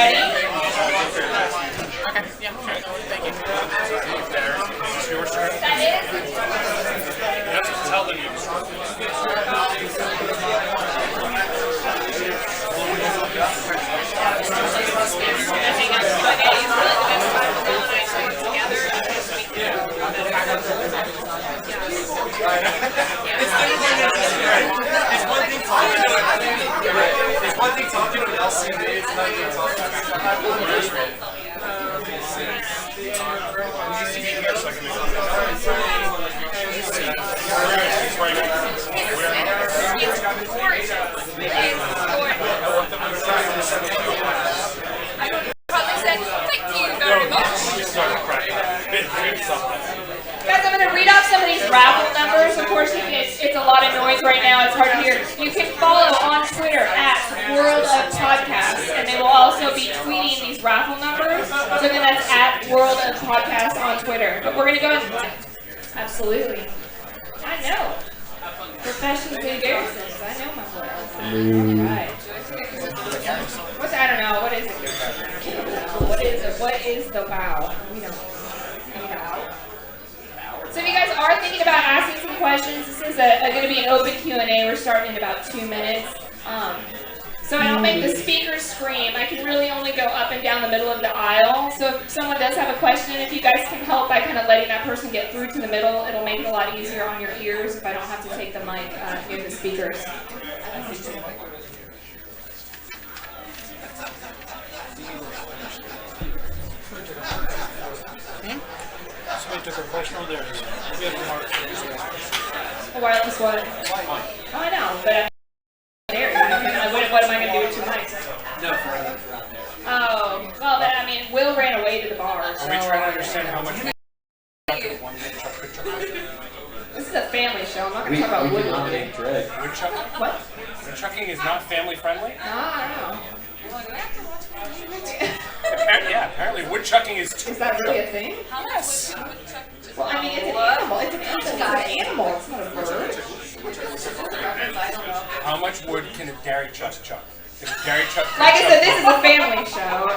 ready? Okay, yeah, sure. Thank you. Is your shirt? That is. You have to tell them you It's one thing talking to an LCD, it's another thing talking Guys, I'm going to read off some of these raffle numbers. Of course, it's a lot of noise right now. It's hard to hear. You can follow on Twitter at World of Podcasts, and they will also be tweeting these raffle numbers. So then that's at World of Podcasts on Twitter. But we're going to go ahead. Absolutely. I know. Professionally Garrisons. I know my boy. All right. What's, I don't know. What is it? What is it? What is the wow? We don't know. So if you guys are thinking about asking some questions, this is going to be an open Q&A. We're starting in about 2 minutes. So I don't make the speakers scream. I can really only go up and down the middle of the aisle. So if someone does have a question, if you guys can help by kind of letting that person get through to the middle, it'll make it a lot easier on your ears if I don't have to take the mic near the speakers. Somebody took a question over there. We have remarks. A wireless what? Oh, I know, but what am I going to do with 2 mics? No, for out there. Oh, well, then, I mean, Will ran away to the bar. So, Are we trying to understand how much? This is a family show. I'm not going to talk about woodchucking. What? Woodchucking is not family friendly? No, I don't know. Yeah, apparently woodchucking is too. Is that really a thing? Yes. Well, I mean, it's an animal. It's an animal. It's not a bird. How much wood can a dairy chuck chuck? Dairy chuck. Like I said, this is a family show.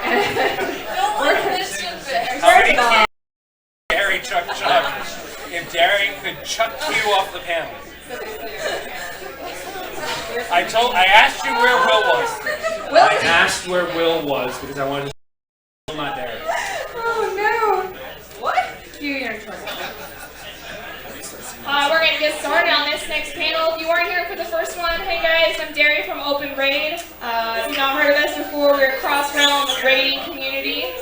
How many can dairy chuck chuck if dairy could chuck you off the panel? I asked you where Will was. I asked where Will was because I wanted to not dairy. Oh no! What? You're in trouble. We're going to get started on this next panel. If you weren't here for the first one, hey guys, I'm Derry from Open Raid. If you've not heard of us before, we're a cross-realm raiding community.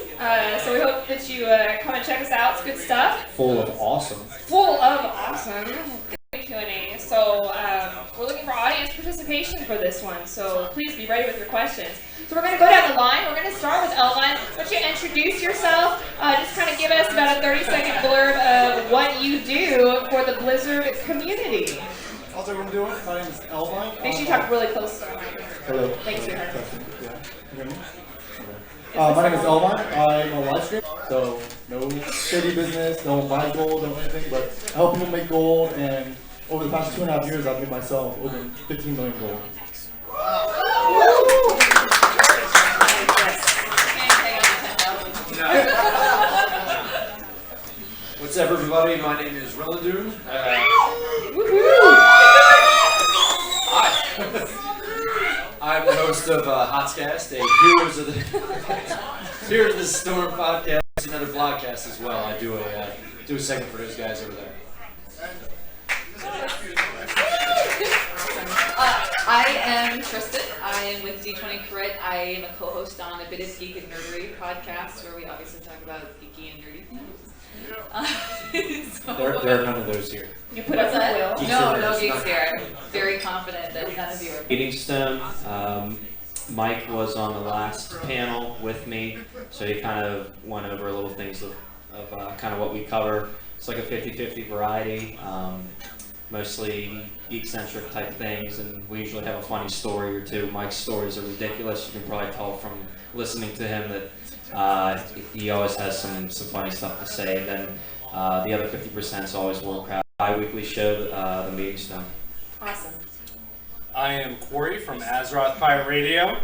So we hope that you come and check us out. It's good stuff. Full of awesome. Full of awesome Q&A. So we're looking for audience participation for this one. So please be ready with your questions. So we're going to go down the line. We're going to start with Elvine. Why don't you introduce yourself? Just kind of give us about a 30-second blurb of what you do for the Blizzard community. How's everyone doing? My name is Elvine. Make sure you talk really close to the mic. Hello. Thanks, sir. My name is Elvine. I'm a live streamer, so no shady business, don't buy gold, no anything, but I help people make gold, and over the past 2.5 years, I've made myself over 15 million gold. What's up, everybody? My name is Rilandune. Hi. I'm the host of HotScast, a Heroes of the Storm podcast, another podcast as well. I do a segment for those guys over there. I am Tristan. I am with D20 Crit. I am a co-host on a Bit of Geek and Nerdery podcast where we obviously talk about geeky and nerdy things. There are none of those here. You put up that will. No geeks here. I'm very confident that none of you are. Eating Stone. Mike was on the last panel with me, so he kind of went over a little things of kind of what we cover. It's like a 50-50 variety. Mostly geek-centric type things, and we usually have a funny story or two. Mike's stories are ridiculous. You can probably tell from listening to him that he always has some funny stuff to say. Then the other 50% is always Warcraft. Bi-weekly show, the Meeting Stone. Awesome. I am Quori from Azeroth Pirate Radio,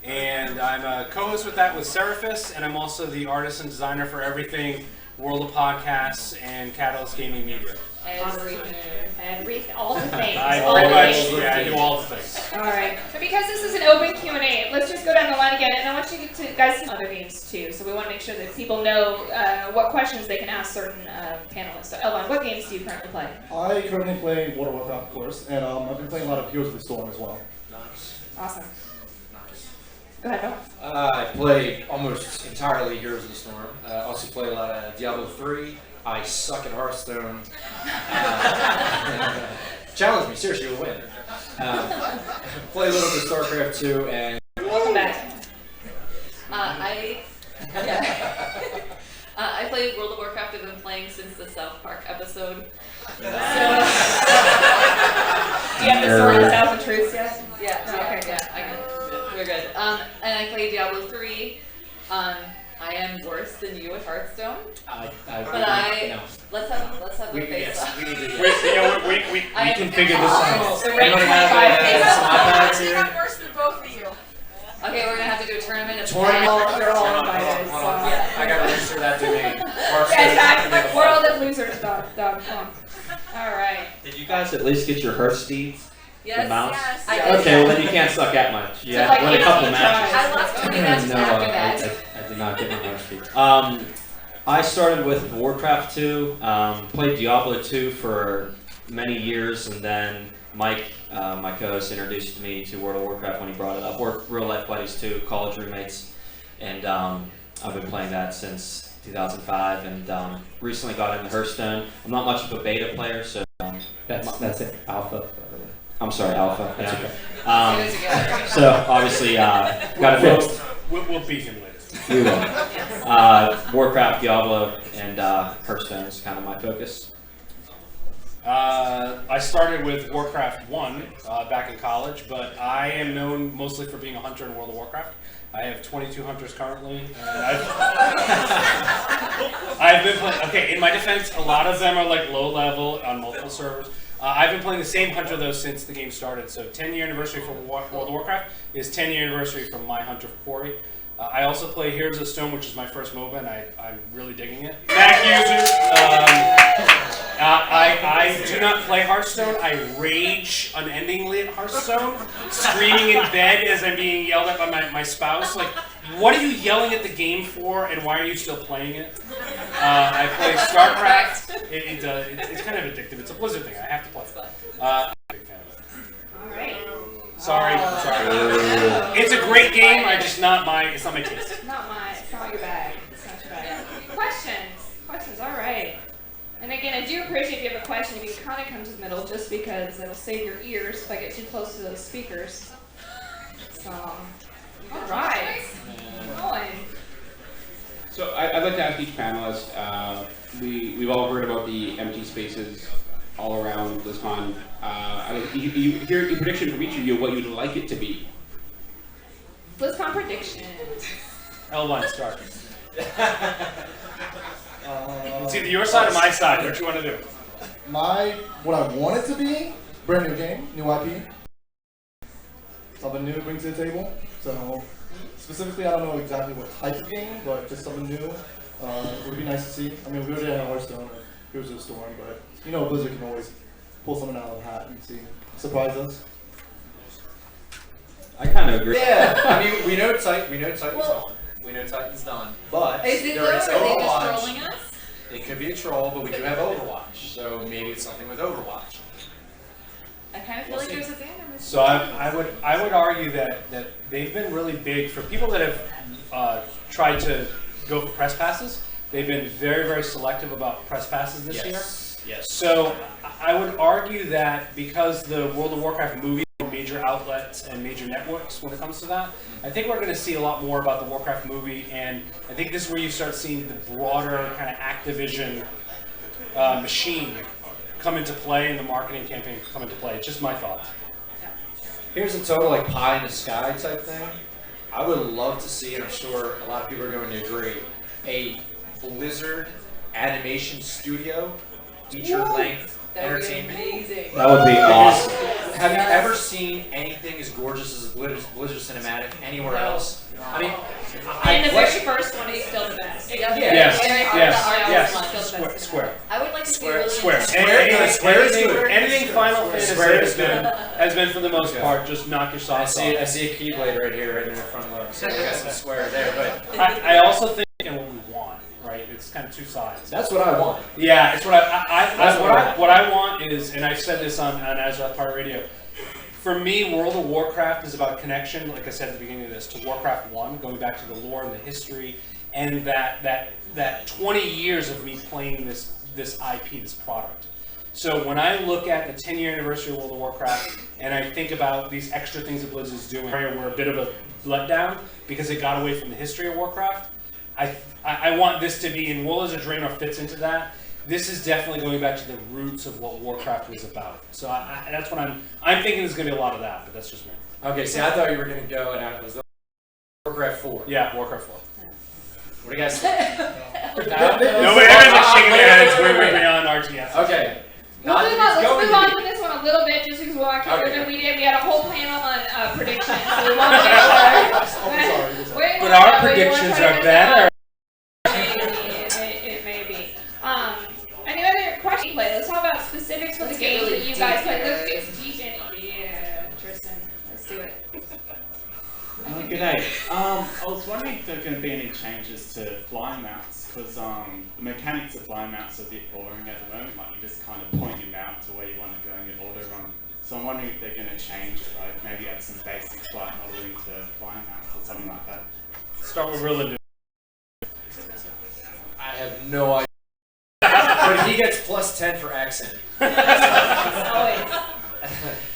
And I'm a co-host with that with Seraphis, and I'm also the artist and designer for everything World of Podcasts and Catalyst Gaming Media. Everything, all the things. I do all the things. All right. So because this is an open Q&A, let's just go down the line again, and I want you to guys see other games too. So we want to make sure that people know what questions they can ask certain panelists. So Elvine, what games do you currently play? I currently play World of Warcraft, of course, and I've been playing a lot of Heroes of the Storm as well. Awesome. Go ahead, Bill. I play almost entirely Heroes of the Storm. Also play a lot of Diablo 3. I suck at Hearthstone. Challenge me, seriously, you'll win. Play a little bit of StarCraft 2, and Welcome back. I play World of Warcraft. I've been playing since the South Park episode. Do you have the Sword of 1,000 Truths yet? Yeah, okay, yeah, I got it. We're good. And I play Diablo 3. I am worse than you at Hearthstone. Let's have a face off. We can figure this out. So rank 25 face off. I'm worse than both of you. Okay, we're gonna have to do a tournament of They're all invited. hold on. I gotta register that domain. Exactly. Worldoflosers.com. All right. Did you guys at least get your Hearth steeds? Yes. The mouse? Yes. I did. Okay, well then you can't suck that much. So Yeah, like won a couple 18 matches. tries. I lost 20 matches No, after that. I did not get my Hearth steeds. I started with Warcraft 2, played Diablo 2 for many years, and then Mike, my co-host, introduced me to World of Warcraft when he brought it up. We're real life buddies too, college roommates, and I've been playing that since 2005, and recently got into Hearthstone. I'm not much of a beta player, so That's it. Alpha. I'm sorry, Alpha. That's Get it together. So obviously, got a bit. We'll beat him later. We will. Warcraft, Diablo, and Hearthstone is kind of my focus. I started with Warcraft 1 back in college, but I am known mostly for being a hunter in World of Warcraft. I have 22 hunters currently. I've been playing, okay, in my defense, a lot of them are like low level on multiple servers. I've been playing the same hunter though since the game started. So 10-year anniversary for World of Warcraft is 10-year anniversary from my hunter for Quori. I also play Heroes of Stone, which is my first MOBA, and I'm really digging it. Mac user. I do not play Hearthstone. I rage unendingly at Hearthstone, screaming in bed as I'm being yelled at by my spouse. Like, what are you yelling at the game for, and why are you still playing it? I play StarCraft. It's kind of addictive. It's a Blizzard thing. I have to play it. I'm a big fan of it. All right. Sorry. It's a great game. It's not my taste. It's not your bag. It's not your bag. Questions. All right. And again, I do appreciate if you have a question, if you kind of come to the middle, just because it'll save your ears if I get too close to those speakers. So, all right. Going. So I'd like to ask each panelist, we've all heard about the empty spaces all around BlizzCon. You hear a prediction from each of you what you'd like it to be. BlizzCon predictions. Elvine, start. It's either your side or my side. What you want to do? What I want it to be, brand new game, new IP. Something new to bring to the table. So specifically, I don't know exactly what type of game, but just something new. It would be nice to see. I mean, we already had Hearthstone, Heroes of the Storm, but you know, Blizzard can always pull something out of the hat and surprise us. I kind of agree. Yeah, I mean, we know Titan's on. We know Titan's done. But Is it though? there Are is they just Overwatch. trolling us? It could be a troll, but we do have Overwatch. So maybe it's something with Overwatch. I kind of feel like there's a fandom. So I would argue that they've been really big for people that have tried to go for press passes. They've been very, very selective about press passes this year. Yes. So I would argue that because the World of Warcraft movie are major outlets and major networks when it comes to that, I think we're going to see a lot more about the Warcraft movie, and I think this is where you start seeing the broader kind of Activision machine come into play and the marketing campaign come into play. It's just my thoughts. Here's a total like pie in the sky type thing. I would love to see, and I'm sure a lot of people are going to agree, a Blizzard animation studio, feature-length That would be entertainment. amazing. That would be awesome. have you ever seen anything as gorgeous as a Blizzard cinematic anywhere else? I mean, And the very first one is still the best. Yes. Square. I would like to see Square. really Square. Anything Final Fantasy has been for the most part just knock your socks off. I see a keyblade right here, right in the front look. So we got some square there, but I also think what we want, right? It's kind of two sides. that's what I want. Yeah, it's what what I want is, and I've said this on Azeroth Pirate Radio. For me, World of Warcraft is about connection, like I said at the beginning of this, to Warcraft 1, going back to the lore and the history, and that 20 years of me playing this IP, this product. So when I look at the 10-year anniversary of World of Warcraft, and I think about these extra things that Blizzard's doing, were a bit of a letdown because it got away from the history of Warcraft. I want this to be, and Wool as a Draenor fits into that. This is definitely going back to the roots of what Warcraft was about. So that's what I'm thinking there's going to be a lot of that, but that's just me. Okay, see, I thought you were going to go, and I was Warcraft 4. Yeah, Warcraft 4. What do you guys think? Nobody everyone's shaking their heads way beyond RTS. Okay. Let's move on to this one a little bit, just because we'll actually we had a whole panel on predictions. So we won't get there. But our predictions are better. It may be. Any other question play? Let's talk about specifics for the games that you guys play. Let's get deep in. Yeah, Tristan, let's do it. Good day. I was wondering if there are going to be any changes to flying mounts, because the mechanics of flying mounts are a bit boring at the moment. Like you just kind of point your mount to where you want to go and get auto run. So I'm wondering if they're going to change, like maybe add some basic flight modeling to flying mounts or something like that. Start with Rilandune. I have no idea. But he gets plus 10 for accent. No,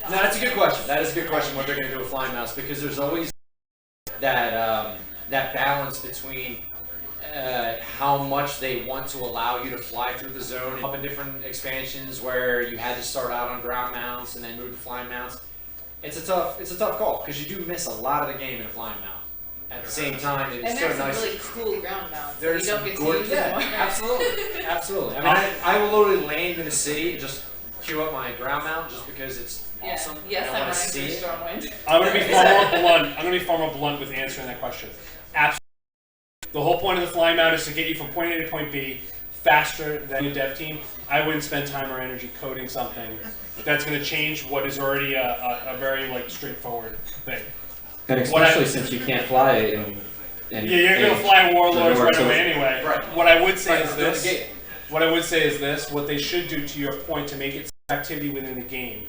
that's a good question. That is a good question, what they're going to do with flying mouse, because there's always that balance between how much they want to allow you to fly through the zone. Up in different expansions where you had to start out on ground mounts and then move to flying mounts. It's a tough call, because you do miss a lot of the game in a flying mount. At the same time, it's and so there's nice. some really cool ground mounts. There's you don't get to use anymore. Absolutely. I mean, I will literally land in a city and just queue up my ground mount just because it's awesome. Yes, and I I'm want to running see through it. Stormwind. I'm going to be far more blunt. I'm going to be far more blunt with answering that question. Absolutely. The whole point of the flying mount is to get you from point A to point B faster than a dev team. I wouldn't spend time or energy coding something that's going to change what is already a very straightforward thing. And especially since you can't fly in yeah, you're going to fly Warlords right away anyway. Right. What I would say is this. What they should do, to your point, to make it activity within the game,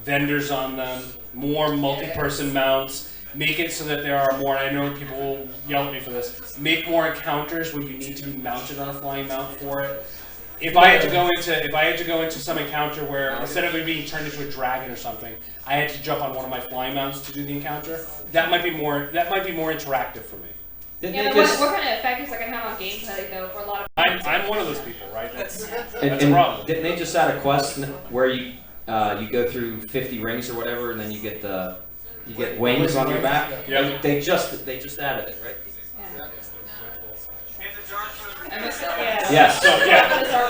vendors on them, more multi-person mounts, make it so that there are more, and I know people will yell at me for this, make more encounters where you need to be mounted on a flying mount for it. If I had to go into some encounter where instead of it being turned into a dragon or something, I had to jump on one of my flying mounts to do the encounter, that might be more interactive for me. Yeah, what kind of effect is that going to have on gameplay, though, for a lot of I'm one of those people, right? That's a and problem. Didn't they just add a quest where you go through 50 rings or whatever, and then you get wings on your back? Yeah. They just added it, right? Yes.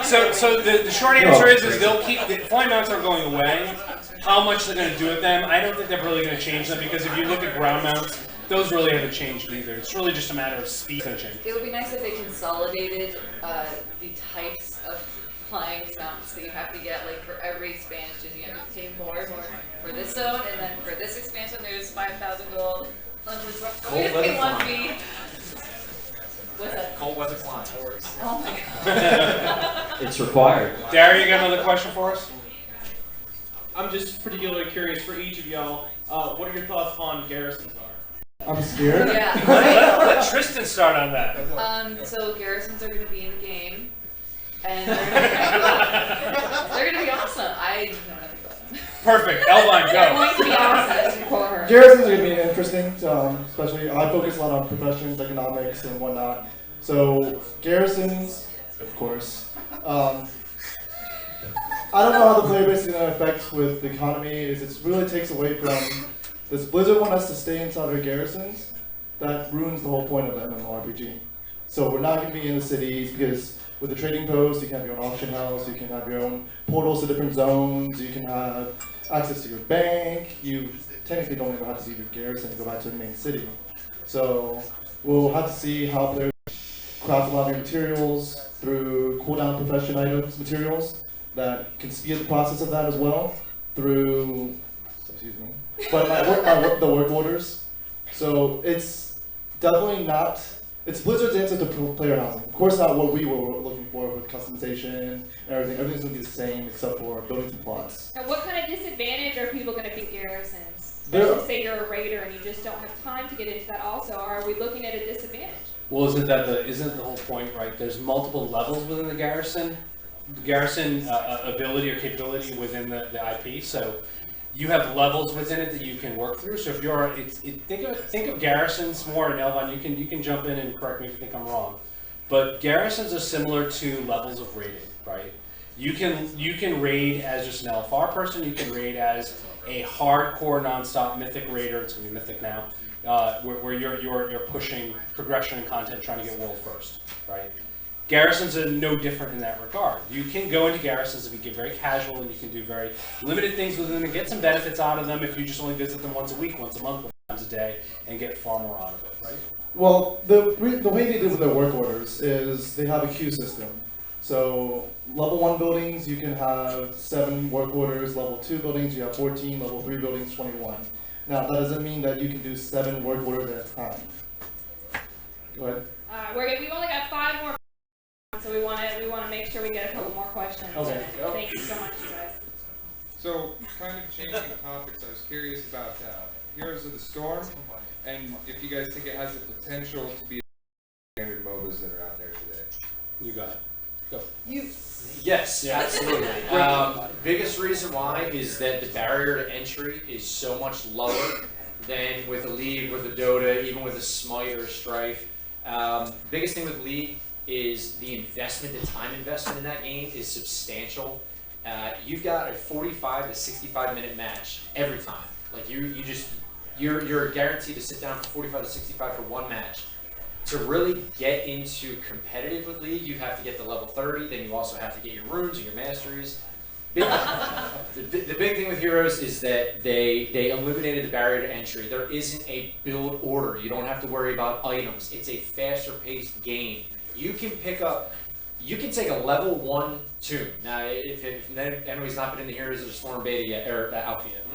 So the short answer is they'll keep the flying mounts are going away. How much they're going to do with them, I don't think they're really going to change them, because if you look at ground mounts, those really haven't changed either. It's really just a matter of speed going to change. It would be nice if they consolidated the types of flying mounts that you have to get. Like for every expansion, you have to pay more for this zone, and then for this expansion, there's 5,000 gold. We have to pay one fee. What's that? Cold weather flying. Oh my god. It's required. Darry, you got another question for us? I'm just particularly curious for each of y'all. What are your thoughts on Garrison's art? I'm scared. Yeah. Let Tristan start on that. So Garrisons are going to be in the game, and they're going to be awesome. I know nothing about them. Perfect. Elvine, They're go. going to be awesome. Quote her. Garrisons are going to be interesting, especially I focus a lot on professions, economics, and whatnot. So Garrisons, of course. I don't know how the player base is going to affect with the economy. It really takes away from. Does Blizzard want us to stay inside our garrisons? That ruins the whole point of the MMORPG. So we're not going to be in the cities, because with the trading post, you can have your own auction house, you can have your own portals to different zones, you can have access to your bank. You technically don't even have to leave your garrison to go back to the main city. So we'll have to see how players craft a lot of new materials through cooldown profession items, materials that can speed the process of that as well through, excuse me, but the work orders. So it's definitely not, it's Blizzard's answer to player housing. Of course not what we were looking for with customization and everything. Everything's going to be the same except for buildings and plots. And what kind of disadvantage are people going to be garrisons? There- Let's say you're a raider and you just don't have time to get into that also. Are we looking at a disadvantage? Well, isn't the whole point, right? There's multiple levels within the garrison ability or capability within the IP. So you have levels within it that you can work through. So if you're, think of garrisons more, and Elvine, you can jump in and correct me if you think I'm wrong. But garrisons are similar to levels of raiding, right? You can raid as just an LFR person. You can raid as a hardcore nonstop mythic raider. It's gonna be mythic now. Where you're pushing progression and content, trying to get world first, right? Garrisons are no different in that regard. You can go into garrisons and get very casual, and you can do very limited things with them and get some benefits out of them if you just only visit them once a week, once a month, times a day, and get far more out of it, right? Well, the way they do with their work orders is they have a queue system. So level 1 buildings, you can have 7 work orders. Level 2 buildings, you have 14. Level 3 buildings, 21. Now, that doesn't mean that you can do 7 work orders at a time. Go ahead. We've only got 5 more, so we want to make sure we get a couple more questions. Okay. Thank you so much, you guys. So, kind of changing topics, I was curious about Heroes of the Storm, and if you guys think it has the potential to be standard MOBAs that are out there today. You got it. Go. Yes, absolutely. Biggest reason why is that the barrier to entry is so much lower than with a League, with a Dota, even with a Smite or a Strife. Biggest thing with League is the investment, the time investment in that game is substantial. You've got a 45 to 65 minute match every time. Like you're guaranteed to sit down for 45 to 65 for one match. To really get into competitive with League, you have to get to level 30, then you also have to get your runes and your masteries. The big thing with Heroes is that they eliminated the barrier to entry. There isn't a build order. You don't have to worry about items. It's a faster paced game. You can take a level 1 tune. Now, if anybody's not been in the Heroes of the Storm beta yet, or alpha yet,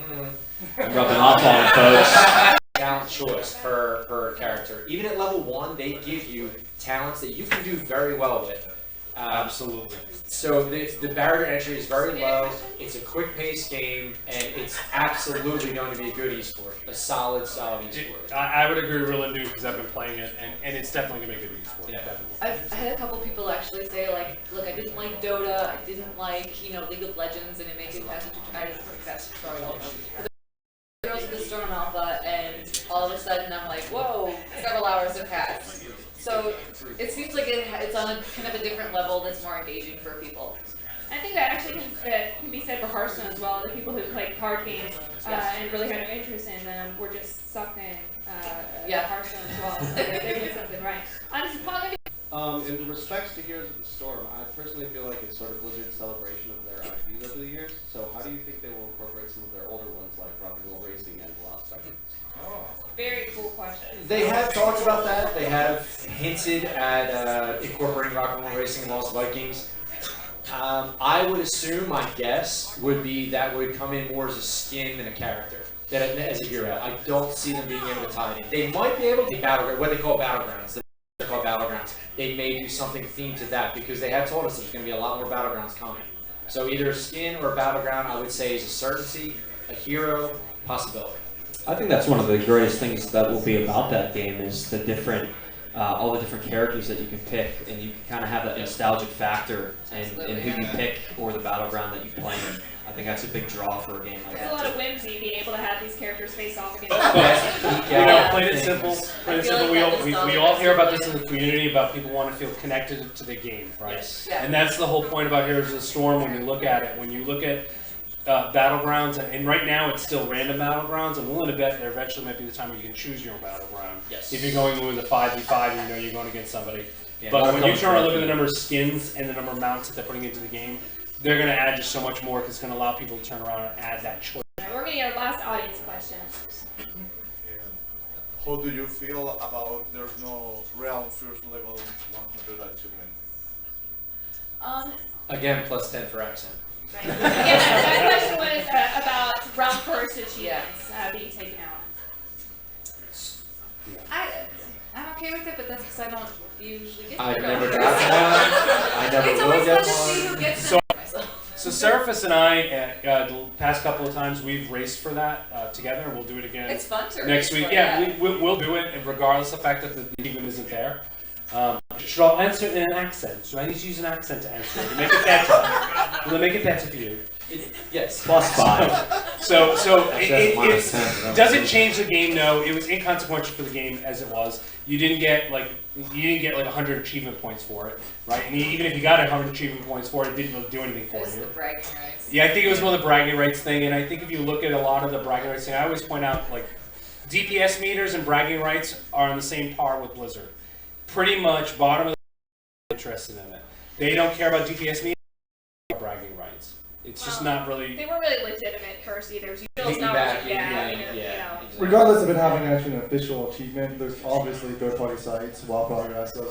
I'm rubbing off on it, folks. talent choice per character. Even at level 1, they give you talents that you can do very well with. Absolutely. So the barrier to entry is very low. It's a quick-paced game, and it's absolutely going to be a good esport, a solid esport. I would agree with Rilandune because I've been playing it, and it's definitely gonna be a good esport. Yeah. Definitely. I've had a couple people actually say like, look, I didn't like Dota, I didn't like, League of Legends, and it makes it fast tutorial. Heroes of the Storm Alpha, and all of a sudden I'm like, whoa, several hours have passed. So it seems like it's on a kind of a different level that's more engaging for people. I think that actually can be said for Hearthstone as well. The people who play card games and really had no interest in them were just sucked in Hearthstone as well. So they did something right. In respects to Heroes of the Storm, I personally feel like it's sort of Blizzard's celebration of their IPs over the years. So how do you think they will incorporate some of their older ones like Rock and Roll Racing and Lost Seconds? Very cool question. They have talked about that. They have hinted at incorporating Rock and Roll Racing and Lost Vikings. I would assume, my guess, would be that would come in more as a skin than a character, than as a hero. I don't see them being able to tie it in. They might be able to what they call battlegrounds. They're called battlegrounds. They may do something themed to that because they have told us there's going to be a lot more battlegrounds coming. So either a skin or a battleground, I would say, is a certainty, a hero, possibility. I think that's one of the greatest things that will be about that game is the different, all the different characters that you can pick, and you can kind of have that nostalgic factor in who you pick or the battleground that you play in. I think that's a big draw for a game like There's that. a lot of whimsy being able to have these characters face off against Plain and simple. Plain and simple. We all hear about this in the community about people want to feel connected to the game, right? Yes. Yeah. And that's the whole point about Heroes of the Storm when you look at it. When you look at battlegrounds, and right now it's still random battlegrounds. I'm willing to bet there eventually might be the time where you can choose your own battleground. Yes. If you're going with a 5v5, you know you're going against somebody. Yeah, But when you turn and look at the number of skins and the number of mounts that they're putting into the game, they're going to add just so much more because it's going to allow people to turn around and add that choice be our last audience question. How do you feel about there's no realm first level 100 achievement? Again, +10 for accent. Right. Again, that question was about round first achievements being taken out. I'm okay with it, but that's because I don't usually get I've to never go got first. one. I never It's will always get fun to see one. who gets So- myself. So Seraphis and I, the past couple of times, we've raced for that together. We'll do it again It's fun to next race week. for, Yeah, we'll do it, and regardless of the fact that the achievement isn't there. Should I answer in an accent? So I need to use an accent to answer it. To make it better. Will it make it better for you? Yes. +5. So -10. it doesn't change the game. No, it was inconsequential for the game as it was. You didn't get like 100 achievement points for it, right? And even if you got 100 achievement points for it, it didn't really do anything for It's you. the bragging rights. Yeah, I think it was more the bragging rights thing, and I think if you look at a lot of the bragging rights thing, I always point out like DPS meters and bragging rights are on the same par with Blizzard. Pretty much bottom of the interested in it. They don't care about DPS meters or bragging rights. It's just not really. They weren't really legitimate first either. It's not Piggyback, really, yeah. Regardless of it having actually an official achievement, there's obviously third-party sites, WoW Progress. So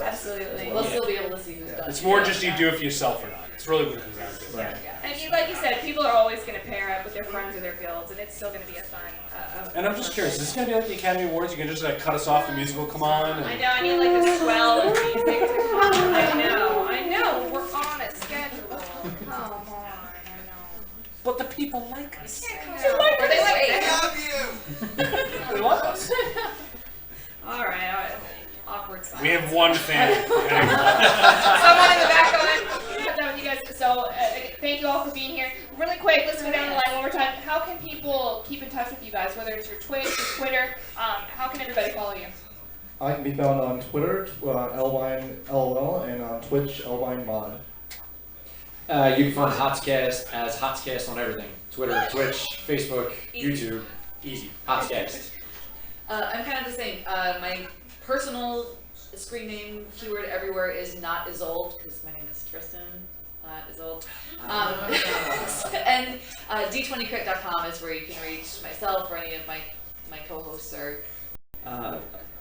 Absolutely. We'll still be able to see who's done It's it. more just you do it for yourself or not. It's really what it comes down to. Yeah. And like you said, people are always going to pair up with their friends or their guilds, and it's still going to be a fun. And I'm just curious, is this gonna be like the Academy Awards? You can just like cut us off, the music will come on. I know, I need like a swell of music to come on. I know, we're on a schedule. Come on, I know. But the people like us. Or they like They love us. All right. Awkward silence. We have one fan. Someone in the back going, I'm done with you guys. So, thank you all for being here. Really quick, let's go down the line one more time. How can people keep in touch with you guys, whether it's your Twitch, your Twitter? How can everybody follow you? I can be found on Twitter, Elvine LOL, and on Twitch, Elvine Mod. You can find HotScast as HotScast on everything. Twitter, Twitch, Facebook, YouTube. Easy. HotScast. I'm kind of the same. My personal screen name keyword everywhere is not Isolde, because my name is Tristan, Isolde. And d20crit.com is where you can reach myself or any of my co-hosts or.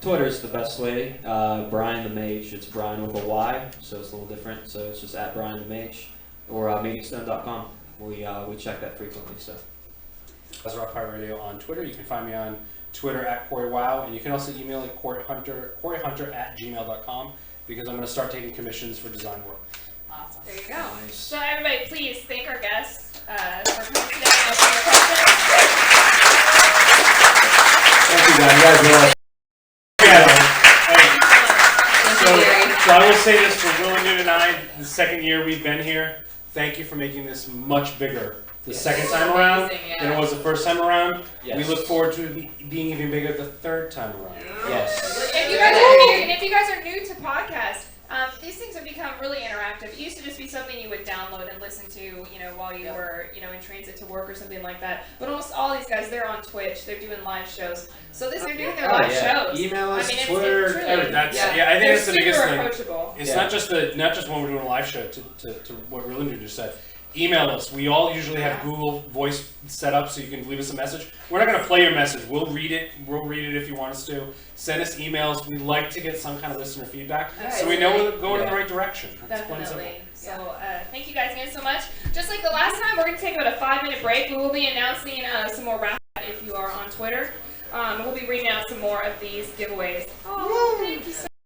Twitter's the best way. Bryan the Mage. It's Bryan with a Y, so it's a little different. So it's just at Bryan the Mage, or meetingstone.com. We check that frequently. So. Azeroth Pirate Radio on Twitter. You can find me on Twitter at QuoriWow, and you can also email me QuoriHunter@gmail.com because I'm going to start taking commissions for design work. Awesome. There you go. Nice. So everybody, please thank our guests for coming today and answering your questions. Thank you guys. You guys are So I will say this for Rilandune and I, the second year we've been here, thank you for making this much bigger the second time around than it was the first time around. Yes. We look forward to being even bigger the third time around. Yes. If you guys are new, and if you guys are new to podcasts, these things have become really interactive. It used to just be something you would download and listen to, while you were, in transit to work or something like that. But almost all these guys, they're on Twitch. They're doing live shows. So they're doing their live shows. Email us, it's Twitter, truly, everything. I think that's the biggest thing. Approachable. It's not just when we're doing a live show. To what Rilandune just said. Email us. We all usually have Google Voice set up so you can leave us a message. We're not going to play your message. We'll read it. We'll read it if you want us to. Send us emails. We like to get some kind of listener feedback so we know we're going in the right direction. Definitely. So thank you guys again so much. Just like the last time, we're going to take about a 5-minute break. We will be announcing some more wrap if you are on Twitter. We'll be reading out some more of these giveaways. Oh, thank you so much.